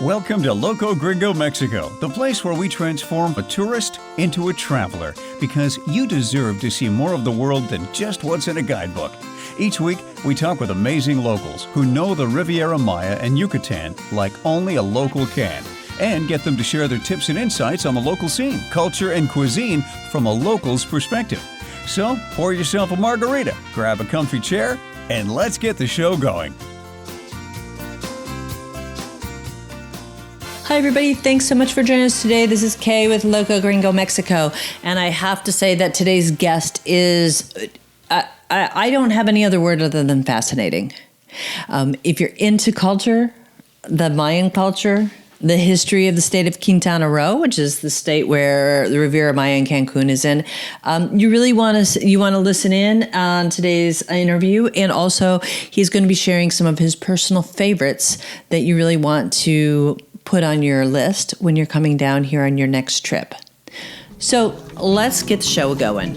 Welcome to Loco Gringo, Mexico, the place where we transform a tourist into a traveler, because you deserve to see more of the world than just what's in a guidebook. Each week, we talk with amazing locals who know the Riviera Maya and Yucatan like only a local can, and get them to share their tips and insights on the local scene, culture, and cuisine from a local's perspective. So, pour yourself a margarita, grab a comfy chair, and let's get the show going. Hi, everybody. Thanks so much for joining us today. This is Kay with Loco Gringo, Mexico. And I have to say that today's guest is, I don't have any other word other than fascinating. If you're into culture, the Mayan culture, the history of the state of Quintana Roo, which is the state where the Riviera Maya and Cancun is in, you really want to listen in on today's interview. And also, he's going to be sharing some of his personal favorites that you really want to put on your list when you're coming down here on your next trip. So let's get the show going.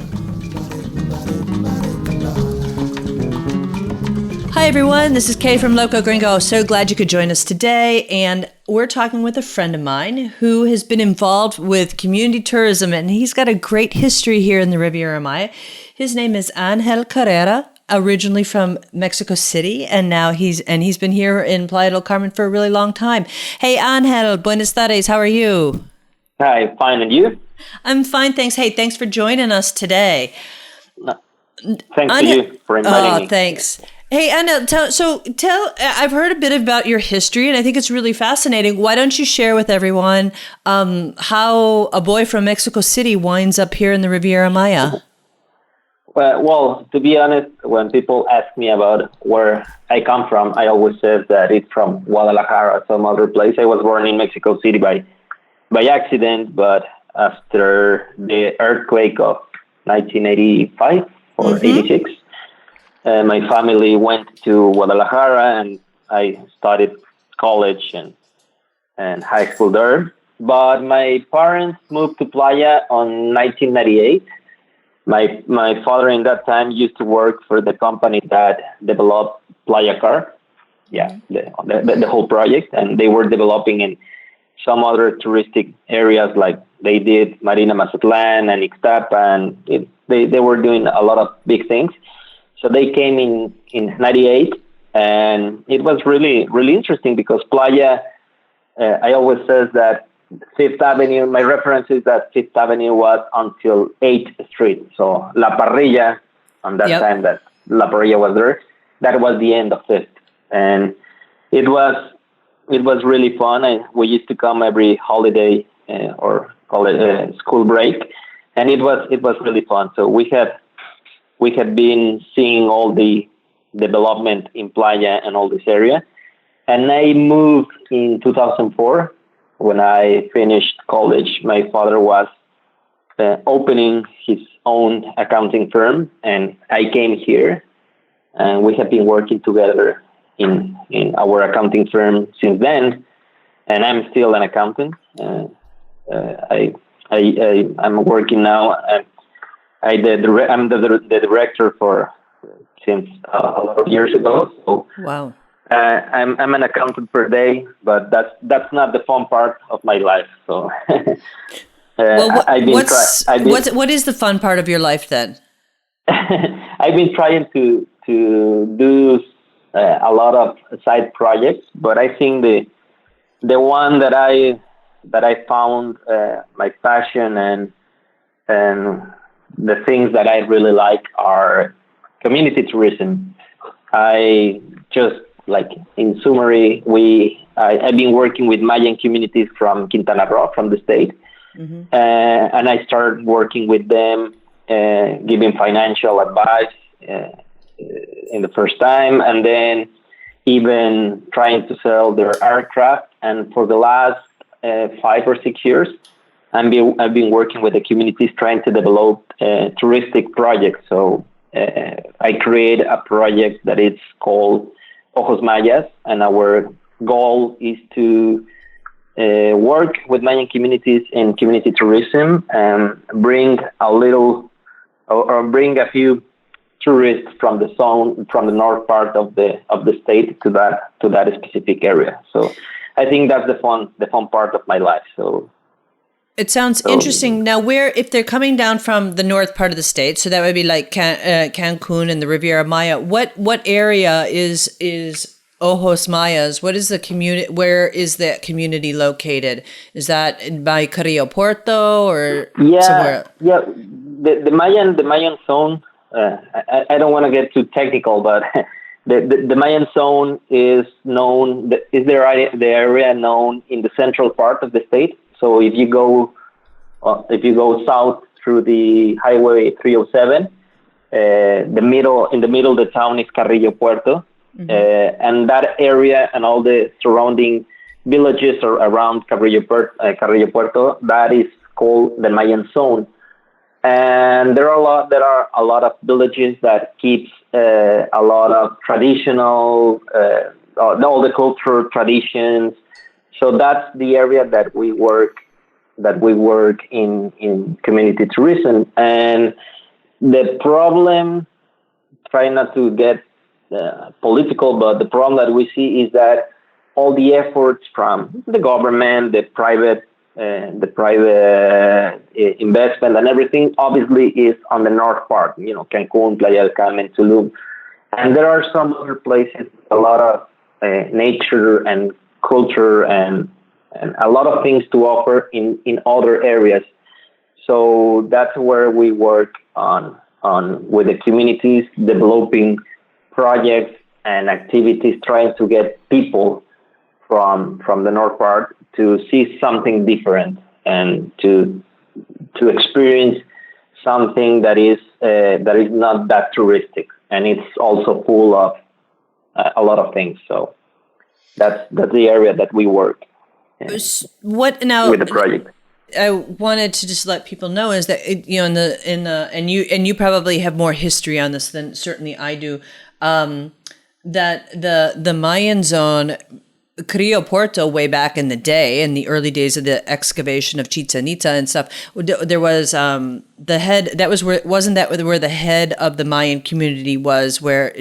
Hi, everyone. This is Kay from Loco Gringo. So glad you could join us today. And we're talking with a friend of mine who has been involved with community tourism, and he's got a great history here in the Riviera Maya. His name is Angel Carrera, originally from Mexico City, and now he's been here in Playa del Carmen for a really long time. Hey, Angel, buenas tardes. How are you? Hi, fine, and you? I'm fine, thanks. Hey, thanks for joining us today. Thanks to you for inviting me. Thanks. Hey, Angel, tell. I've heard a bit about your history, and I think it's really fascinating. Why don't you share with everyone how a boy from Mexico City winds up here in the Riviera Maya? Well, to be honest, when people ask me about where I come from, I always say that it's from Guadalajara, some other place. I was born in Mexico City by accident, but after the earthquake of 1985 or 86, my family went to Guadalajara, and I studied college and high school there. But my parents moved to Playa on 1998. My father in that time used to work for the company that developed Playa Car, the whole project, and they were developing in some other touristic areas like they did Marina Mazatlan and Ixtapa, and they were doing a lot of big things. So they came in 98, and it was really, really interesting because Playa, I always says that Fifth Avenue, my reference is that Fifth Avenue was until 8th Street. So La Parrilla, on that time that La Parrilla was there, that was the end of Fifth. And it was really fun. We used to come every holiday or call it school break, and it was really fun. So we had been seeing all the development in Playa and all this area. And I moved in 2004. When I finished college, my father was opening his own accounting firm, and I came here, and we have been working together in our accounting firm since then. And I'm still an accountant. I'm working now. I'm the director for since a lot of years ago. So wow. I'm an accountant per day, but that's not the fun part of my life. So, what is the fun part of your life then? I've been trying to do a lot of side projects, but I think the one that I found my passion and the things that I really like are community tourism. I just, like in summary, I've been working with Mayan communities from Quintana Roo, from the state, and I started working with them, giving financial advice in the first time, and then even trying to sell their aircraft. And for the last 5 or 6 years, I've been working with the communities trying to develop touristic projects. So I create a project that is called Ojos Mayas, and our goal is to work with Mayan communities in community tourism and bring a few tourists from the zone, from the north part of the state to that specific area. So I think that's the fun part of my life. So it sounds interesting. Now, if they're coming down from the north part of the state, so that would be like Cancun and the Riviera Maya. What area is Ojos Mayas? What is the community? Where is that community located? Is that by Carrillo Puerto or somewhere? Yeah. The Mayan Zone. I don't want to get too technical, but the Mayan Zone is known. Is the area known in the central part of the state? So if you go south through the Highway 307, in the middle of the town is Carrillo Puerto, and that area and all the surrounding villages around Carrillo Puerto, that is called the Mayan Zone. And there are a lot of villages that keeps a lot of traditional, all the cultural traditions. So that's the area that we work in community tourism. And the problem, try not to get political, but the problem that we see is that all the efforts from the government, the private investment and everything obviously is on the north part, Cancun, Playa del Carmen, Tulum. And there are some other places, a lot of nature and culture and a lot of things to offer in other areas. So that's where we work on with the communities, developing projects and activities, trying to get people from the north part to see something different and to experience something that is not that touristic, and it's also full of a lot of things. So that's the area that we work What now with the project. I wanted to just let people know is that and you probably have more history on this than certainly I do. That the Mayan Zone, Carrillo Puerto, way back in the day, in the early days of the excavation of Chichen Itza and stuff, there was the head. That was wasn't that where the head of the Mayan community was? Where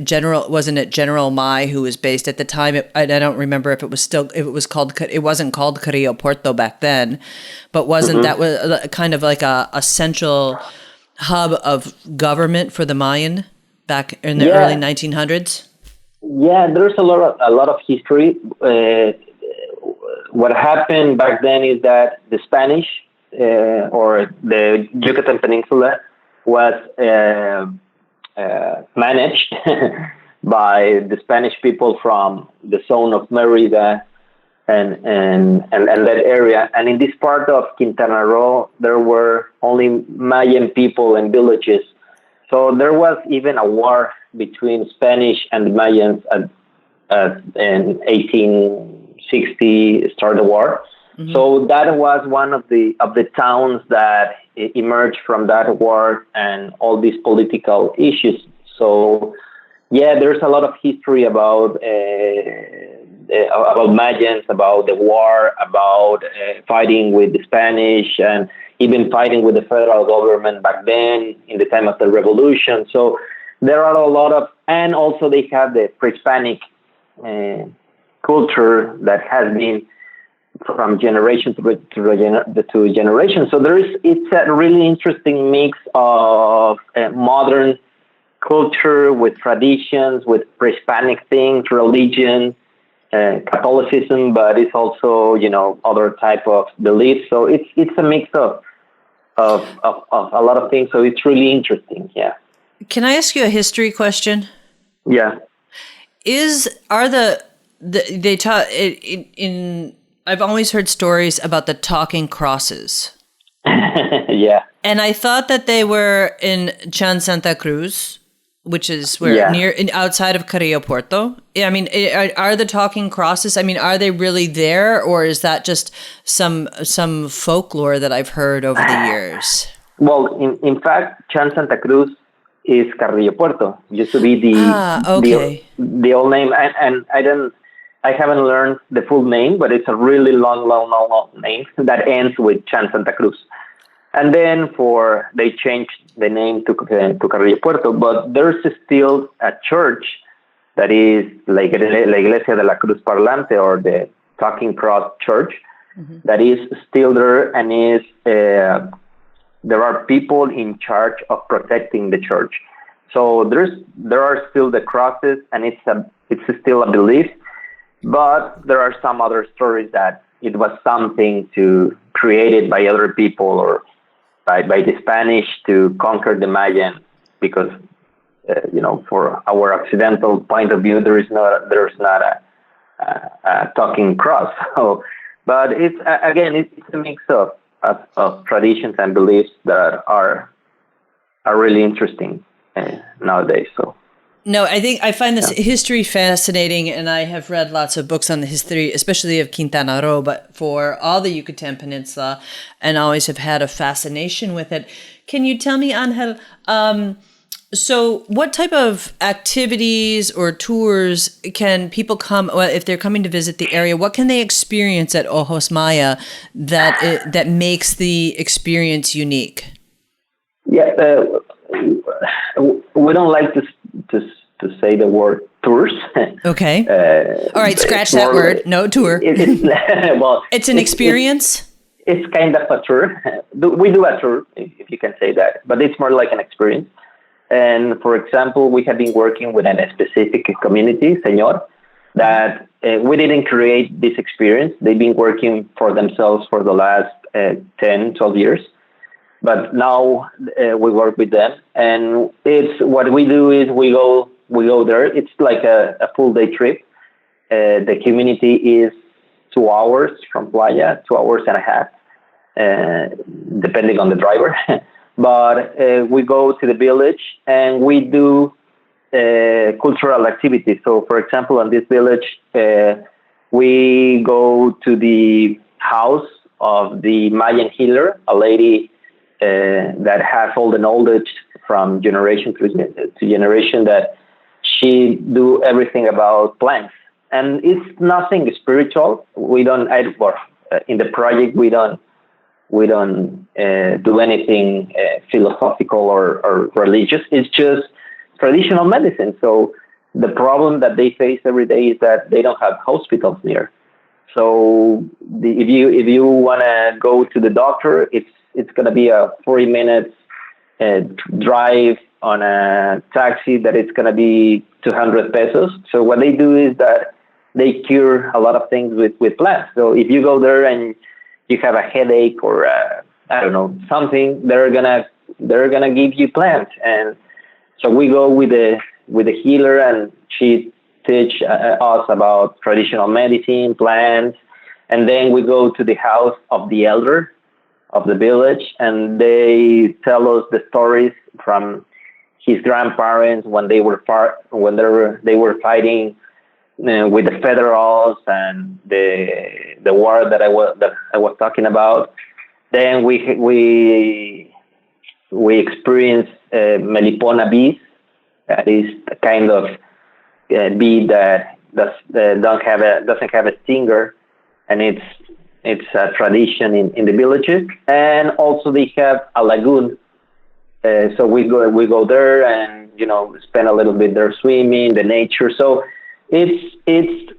wasn't it General Mai who was based at the time? I don't remember if it was called. It wasn't called Carrillo Puerto back then, but wasn't that was kind of like a central hub of government for the Mayan back in the early 1900s? Yeah, there's a lot of history. What happened back then is that the Spanish or the Yucatan Peninsula was managed by the Spanish people from the zone of Merida and that area. And in this part of Quintana Roo, there were only Mayan people and villages. So there was even a war between Spanish and Mayans in 1860 started the war. Mm-hmm. So that was one of the towns that emerged from that war and all these political issues. So yeah, there's a lot of history about Mayans, about the war, about fighting with the Spanish and even fighting with the federal government back then in the time of the revolution. So there are a lot of, and also they have the pre-Hispanic culture that has been from generation to generation. So it's a really interesting mix of modern culture with traditions, with pre-Hispanic things, religion, Catholicism, but it's also, other type of beliefs. So it's a mix of a lot of things. So it's really interesting. Yeah. Can I ask you a history question? Yeah. They taught in I've always heard stories about the talking crosses. Yeah. And I thought that they were in Chan Santa Cruz, which is where outside of Carrillo Puerto. I mean, are the talking crosses? I mean, are they really there, or is that just some folklore that I've heard over the years? Well, in fact, Chan Santa Cruz is Carrillo Puerto. Used to be the old name, and I haven't learned the full name, but it's a really long name that ends with Chan Santa Cruz. And then they changed the name to Carrillo Puerto, but there's still a church that is La Iglesia de la Cruz Parlante, or the Talking Cross Church that is still there, and is there are people in charge of protecting the church. So there are still the crosses, and it's still a belief, but there are some other stories that it was something created by other people or by the Spanish to conquer the Mayan, because for our Occidental point of view, there's not a talking cross. So, but it's a mix of traditions and beliefs that are really interesting nowadays. So. No, I find this history fascinating, and I have read lots of books on the history, especially of Quintana Roo, but for all the Yucatan Peninsula, and always have had a fascination with it. Can you tell me, Angel, so what type of activities or tours can people come, well, if they're coming to visit the area, what can they experience at Ojos Maya that makes the experience unique? Yeah, we don't like to say the word tours. Okay. All right, scratch that word. No tour. Well, it's an experience. It's kind of a tour. We do a tour, if you can say that, but it's more like an experience. And for example, we have been working with a specific community, Señor, that we didn't create this experience. They've been working for themselves for the last 10, 12 years. But now we work with them, and it's what we do is we go there. It's like a full day trip. The community is 2 hours from Playa, 2 hours and a half, depending on the driver. But we go to the village and we do cultural activities. So, for example, in this village, we go to the house of the Mayan healer, a lady that has all the knowledge from generation to generation, that she do everything about plants. And it's nothing spiritual. We don't, in the project, we don't do anything philosophical or religious. It's just traditional medicine. So the problem that they face every day is that they don't have hospitals near. So if you want to go to the doctor, it's going to be a 40 minutes drive on a taxi that it's going to be 200 pesos. So what they do is that they cure a lot of things with plants. So if you go there and you have a headache or I don't know, something, they're gonna give you plants. And so we go with the healer, and she teach us about traditional medicine, plants, and then we go to the house of the elder of the village, and they tell us the stories from his grandparents when they were fighting with the federals and the war that I was talking about. Then we experienced Melipona bees. That is a kind of bee that doesn't have a stinger, and it's a tradition in the villages. And also they have a lagoon. So we go there and spend a little bit there swimming, the nature. So it's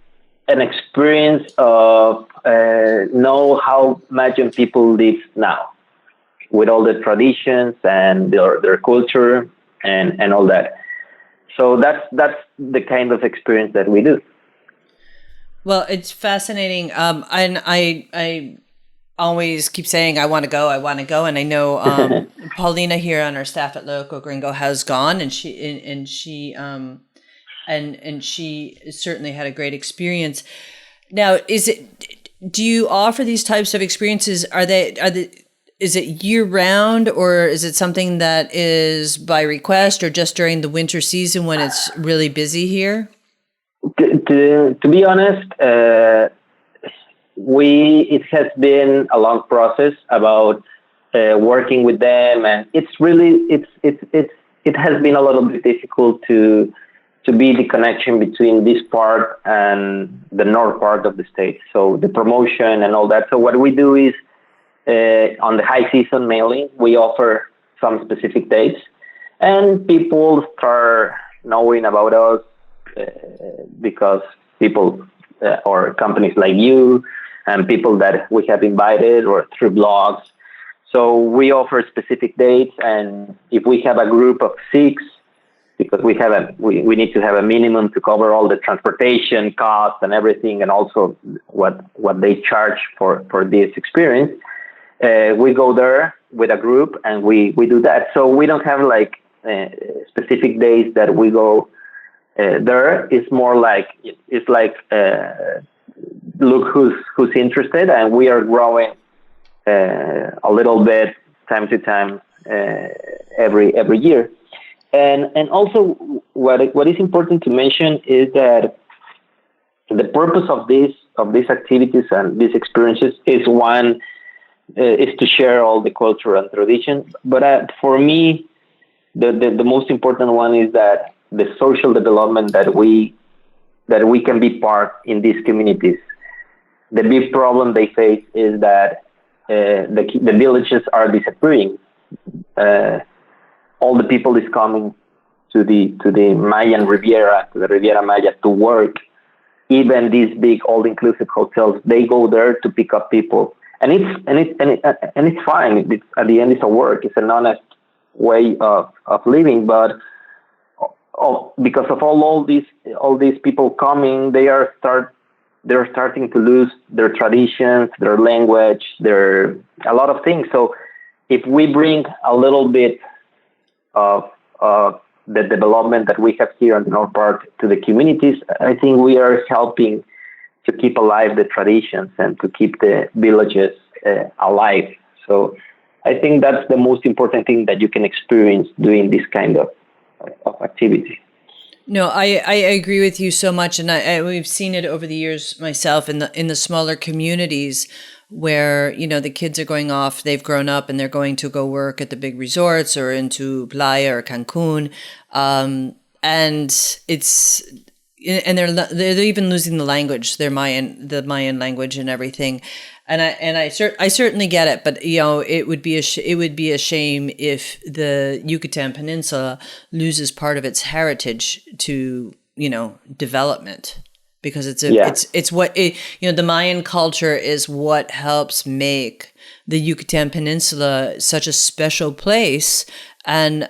an experience of know how Mayan people live now, with all the traditions and their culture and all that. So that's the kind of experience that we do. Well, it's fascinating. And I always keep saying I want to go, and I know Paulina here on our staff at Loco Gringo has gone, and she certainly had a great experience. Now, do you offer these types of experiences? Is it year round, or is it something that is by request, or just during the winter season when it's really busy here? To be honest, it has been a long process about working with them, and it has been a little bit difficult to be the connection between this part and the north part of the state. So the promotion and all that. So what we do is on the high season mailing, we offer some specific dates, and people start knowing about us because people or companies like you and people that we have invited or through blogs. So we offer specific dates, and if we have a group of 6, because we need to have a minimum to cover all the transportation costs and everything, and also what they charge for this experience. We go there with a group and we do that. So we don't have like specific days that we go there. It's more like look who's interested, and we are growing a little bit time to time every year. And also what is important to mention is that the purpose of these activities and these experiences is to share all the culture and tradition. But for me, the most important one is that the social development that we can be part in these communities. The big problem they face is that the villages are disappearing. All the people is coming to the Mayan Riviera, to the Riviera Maya, to work. Even these big all-inclusive hotels, they go there to pick up people, and it's fine. At the end, it's a work. It's an honest way of living, but because of all these people coming, they're starting to lose their traditions, their language, a lot of things. So if we bring a little bit of the development that we have here in the North Part to the communities, I think we are helping to keep alive the traditions and to keep the villages alive. So I think that's the most important thing that you can experience doing this kind of activity. No, I agree with you so much, and we've seen it over the years myself in the smaller communities where the kids are going off, they've grown up and they're going to go work at the big resorts or into Playa or Cancun, and they're even losing the language, the Mayan language and everything. And I certainly get it, but it would be a shame if the Yucatan Peninsula loses part of its heritage to development, because it's what the Mayan culture is what helps make the Yucatan Peninsula such a special place and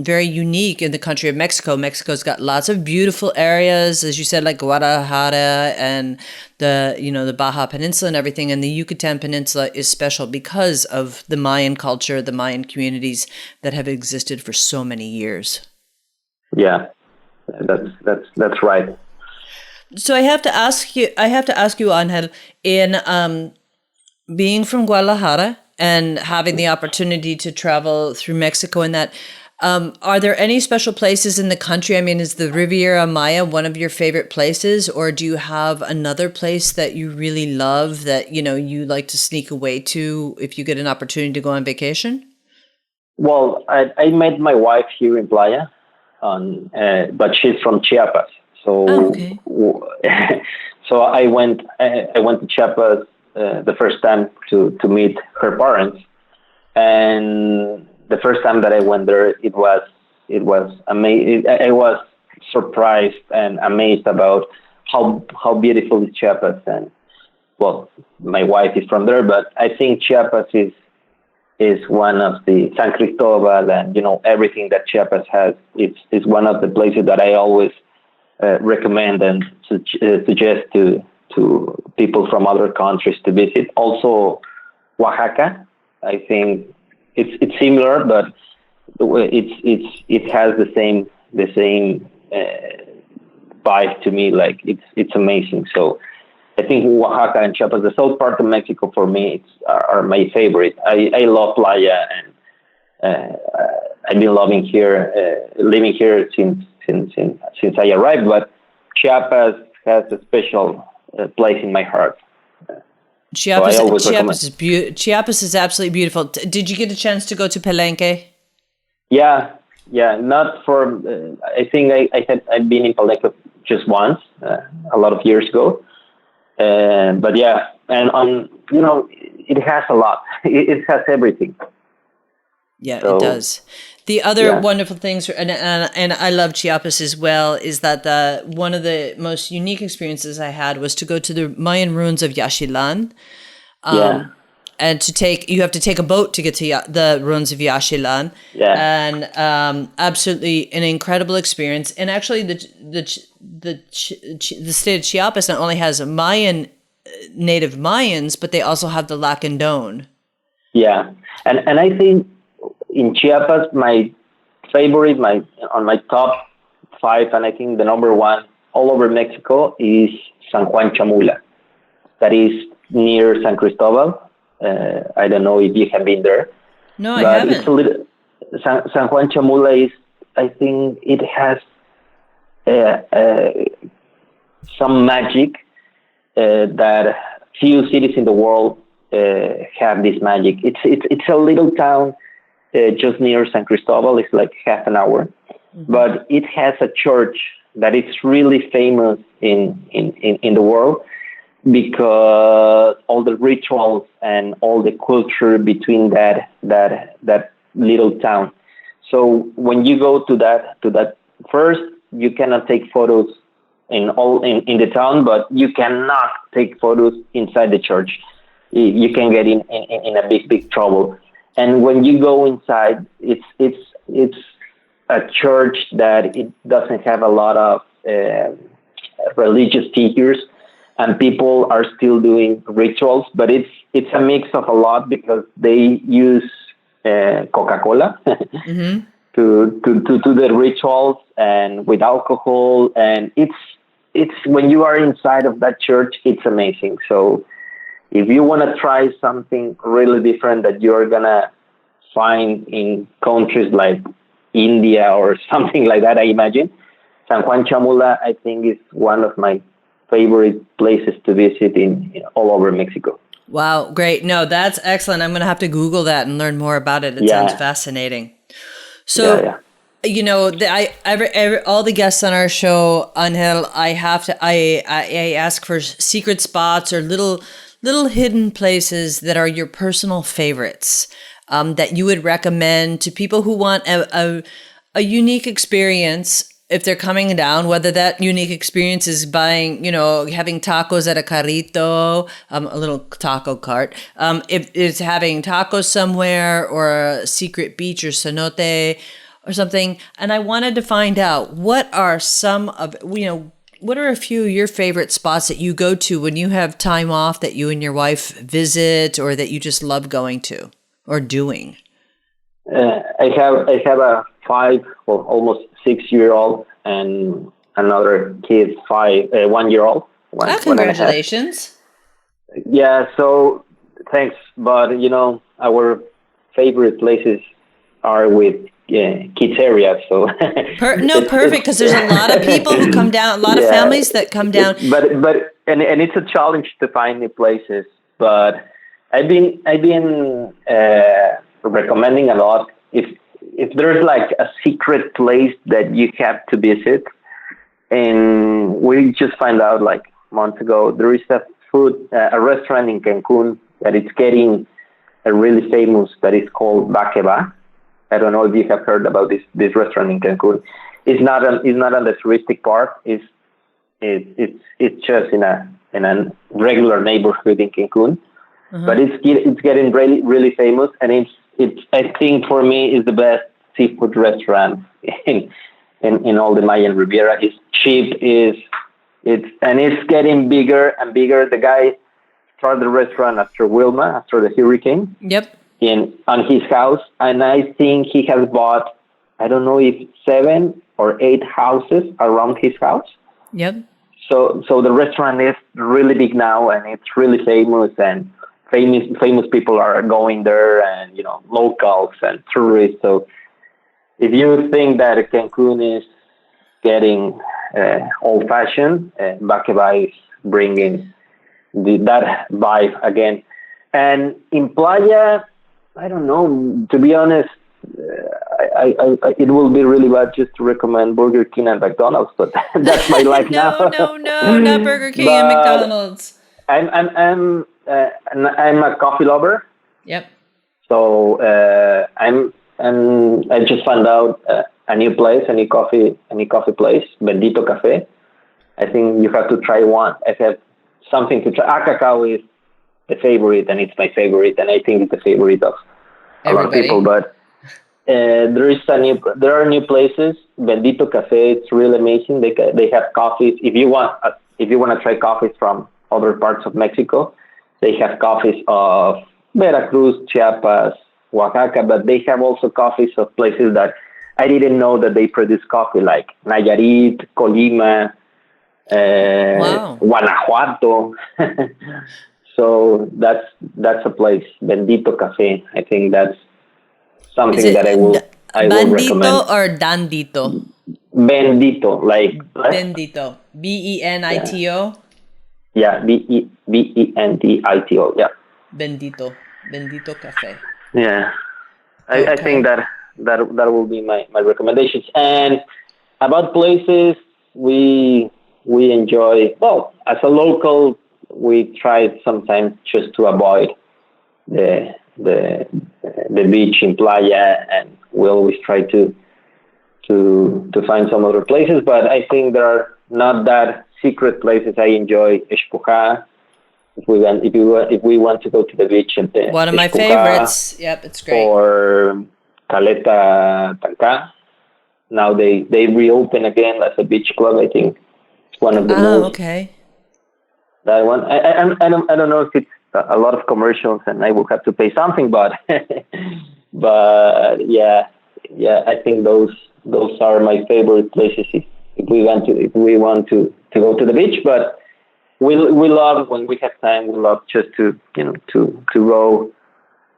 very unique in the country of Mexico. Mexico's got lots of beautiful areas, as you said, like Guadalajara and the Baja Peninsula and everything. And the Yucatan Peninsula is special because of the Mayan culture, the Mayan communities that have existed for so many years. Yeah, that's right. So I have to ask you, Angel, in being from Guadalajara and having the opportunity to travel through Mexico and that, are there any special places in the country? I mean, is the Riviera Maya one of your favorite places, or do you have another place that you really love that, you like to sneak away to if you get an opportunity to go on vacation? Well, I met my wife here in Playa, but she's from Chiapas. So, okay. So I went to Chiapas the first time to meet her parents, and the first time that I went there, it was amazing. I was surprised and amazed about how beautiful is Chiapas. And well, my wife is from there, but I think Chiapas is one of the San Cristobal and everything that Chiapas has. It's one of the places that I always recommend and suggest to people from other countries to visit. Also, Oaxaca, I think it's similar, but it has the same vibe to me. Like it's amazing. So I think Oaxaca and Chiapas, the south part of Mexico, for me, are my favorite. I love Playa, and I've been living here since I arrived. But Chiapas has a special place in my heart. Chiapas is absolutely beautiful. Did you get a chance to go to Palenque? Yeah. Not for. I think I've been in Palenque just once, a lot of years ago. But yeah, and it has a lot. It has everything. Yeah, so, it does. The other wonderful things, and I love Chiapas as well, is that one of the most unique experiences I had was to go to the Mayan ruins of Yaxchilan. And you have to take a boat to get to the ruins of Yaxchilan. Yeah. And absolutely an incredible experience. And actually, the state of Chiapas not only has native Mayans, but they also have the Lacandon. Yeah, and I think in Chiapas, my favorite, on my top 5, and I think the number 1 all over Mexico is San Juan Chamula. That is near San Cristobal. I don't know if you have been there. No, I haven't. It's a little, San Juan Chamula is, I think it has some magic that few cities in the world have this magic. It's a little town just near San Cristobal. It's like half an hour, but it has a church that is really famous in the world because all the rituals and all the culture between that little town. So when you go to that first, you cannot take photos in the town, but you cannot take photos inside the church. You can get in a big trouble. And when you go inside, it's a church that it doesn't have a lot of religious figures, and people are still doing rituals, but it's a mix of a lot because they use Coca-Cola to do the rituals and with alcohol, and it's when you are inside of that church, it's amazing. So if you want to try something really different that you're gonna find in countries like India or something like that, I imagine San Juan Chamula, I think, is one of my favorite places to visit in all over Mexico. Wow, great. No, that's excellent. I'm going to have to Google that and learn more about it. It sounds fascinating. So, you know, all the guests on our show, Angel, I ask for secret spots or little hidden places that are your personal favorites that you would recommend to people who want a unique experience if they're coming down, whether that unique experience is buying, having tacos at a carrito, a little taco cart, if it's having tacos somewhere or a secret beach or cenote or something. And I wanted to find out what are a few of your favorite spots that you go to when you have time off that you and your wife visit or that you just love going to or doing? I have a 5 or almost 6-year-old and another kid 1 year old. Congratulations! Yeah, so thanks. But our favorite places are with kids areas. So perfect, because there's a lot of people who come down, a lot of families that come down. But it's a challenge to find new places. But I've been recommending a lot. If there's like a secret place that you have to visit, and we just found out like months ago, there is a restaurant in Cancun that is getting really famous that is called Bakeba. I don't know if you have heard about this restaurant in Cancun. It's not on the touristic part. It's just in a regular neighborhood in Cancun. But it's getting really, really famous, and it's I think for me is the best seafood restaurant in all the Mayan Riviera. It's cheap, it's getting bigger and bigger. The guy started the restaurant after Wilma, after the hurricane. Yep. On his house, and I think he has bought, I don't know if 7 or 8 houses around his house. Yep. So the restaurant is really big now, and it's really famous, and famous people are going there, and locals and tourists. So if you think that Cancun is getting old-fashioned, Bakeba is bringing that vibe again. And in Playa, I don't know, to be honest, I it will be really bad just to recommend Burger King and McDonald's, but that's my life now. No, not Burger King and McDonald's. I'm a coffee lover. Yep. So I'm and I just found out a new place, a new coffee place, Bendito Cafe. I think you have to try one. I have something to try. Cacao is the favorite, and it's my favorite, and I think it's the favorite of a lot of people. But there are new places. Bendito Cafe, it's really amazing. They have coffees. If you want to try coffees from other parts of Mexico, they have coffees of Veracruz, Chiapas, Oaxaca, but they have also coffees of places that I didn't know that they produce coffee, like Nayarit, Colima, Guanajuato. So that's a place, Bendito Cafe. I think that's something that I will recommend. Bandito or Dandito? Bendito, like Bendito. Benito. Yeah, Bendito. Yeah. Bendito Cafe. Yeah, I think that will be my recommendations. And about places we enjoy. Well, as a local, we try sometimes just to avoid the beach in Playa, and we always try to find some other places. But I think there are not that secret places. I enjoy Espuja. If we want to go to the beach, and one of my favorites. Yep, it's great. Or Caleta Tanca. Now they reopen again as a beach club. I think it's one of the most. Okay. That one. I don't know if it's a lot of commercials and I will have to pay something, but yeah, I think those are my favorite places if we want to go to the beach. But we love, when we have time, we love just to go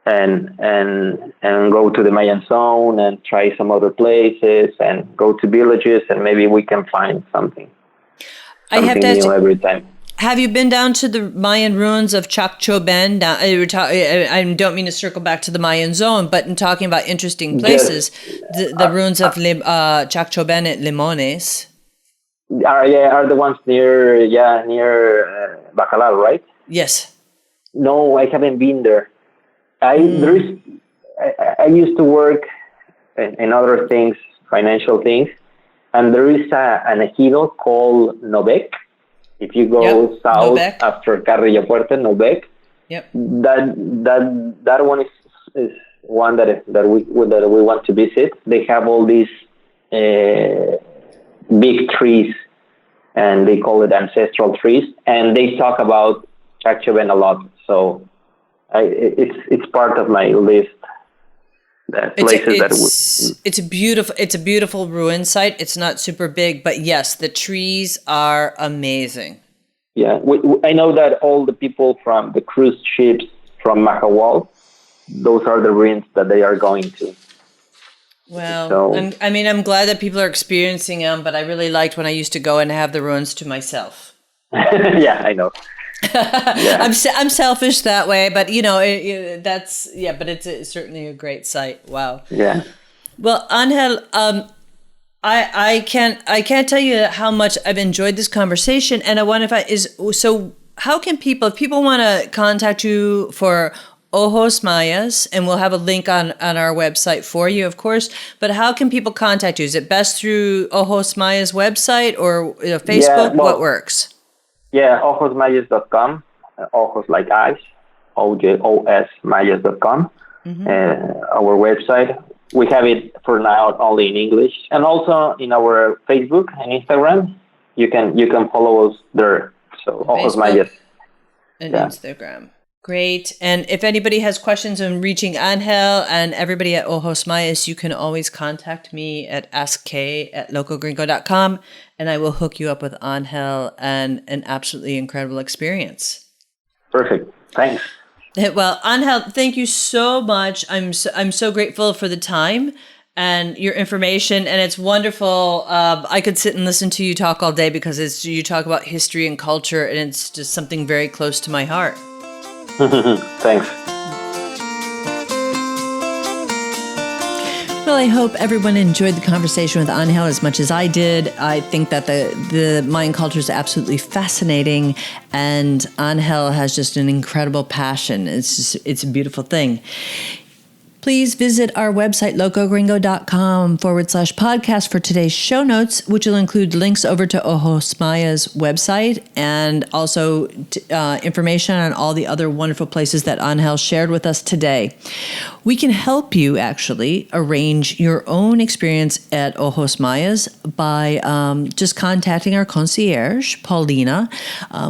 and go to the Mayan Zone and try some other places and go to villages, and maybe we can find something new every time. Have you been down to the Mayan ruins of Chacchoben? I don't mean to circle back to the Mayan Zone, but in talking about interesting places, the ruins of Chacchoben at Limones. Are the ones near Bacalar, right? Yes. No, I haven't been there. I used to work in other things, financial things, and there is an ejido called Novec. If you go south Novec. After Carrillo Puerto, Novec. Yep. That one is one that we want to visit. They have all these big trees, and they call it ancestral trees, and they talk about Chacchoben a lot. So it's part of my list. It's a beautiful ruin site. It's not super big, but yes, the trees are amazing. Yeah, I know that all the people from the cruise ships from Mahahual, those are the ruins that they are going to. Well, I'm glad that people are experiencing them, but I really liked when I used to go and have the ruins to myself. Yeah, I know. Yeah. I'm selfish that way, but but it's certainly a great site. Wow. Yeah. Well, Angel, I can't tell you how much I've enjoyed this conversation, and I wonder how can people, if people want to contact you for Ojos Mayas, and we'll have a link on our website for you, of course, but how can people contact you? Is it best through Ojos Mayas website or Facebook? Yeah, what works? Yeah, ojosmayas.com, ojos like eyes, ojosmayas.com, our website. We have it for now only in English, and also in our Facebook and Instagram. You can follow us there. So Ojos Mayas and Instagram. Great. And if anybody has questions on reaching Angel and everybody at Ojos Mayas, you can always contact me at askkay@locogringo.com, and I will hook you up with Angel and an absolutely incredible experience. Perfect. Thanks. Well, Angel, thank you so much. I'm so grateful for the time and your information, and it's wonderful. I could sit and listen to you talk all day because you talk about history and culture, and it's just something very close to my heart. Thanks. Well, I hope everyone enjoyed the conversation with Angel as much as I did. I think that the Mayan culture is absolutely fascinating, and Angel has just an incredible passion. It's a beautiful thing. Please visit our website, locogringo.com/podcast for today's show notes, which will include links over to Ojos Mayas website and also information on all the other wonderful places that Angel shared with us today. We can help you actually arrange your own experience at Ojos Mayas by just contacting our concierge, Paulina.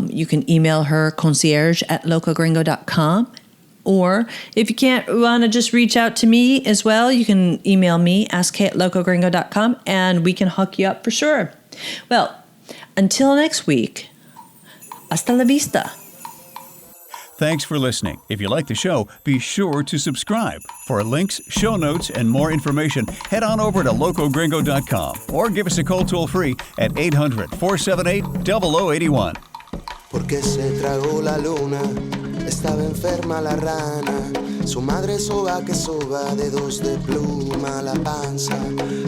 You can email her concierge@locogringo.com. Or if you can't want to just reach out to me as well, you can email me, ask@locogringo.com, and we can hook you up for sure. Well, until next week, hasta la vista. Thanks for listening. If you like the show, be sure to subscribe. For links, show notes, and more information, head on over to locogringo.com or give us a call toll-free at 800-478-0081. Porque se tragó la luna, estaba enferma la rana, su madre soba que soba, dedos de pluma la panza,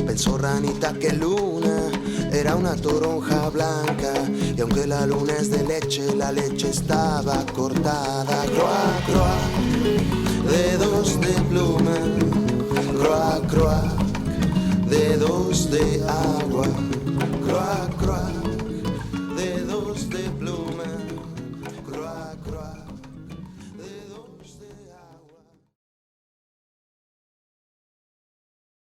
pensó ranita que luna era una toronja blanca, y aunque la luna es de leche, la leche estaba cortada. Croa, croa, dedos de pluma, croa, croa, dedos de agua, croa, croa.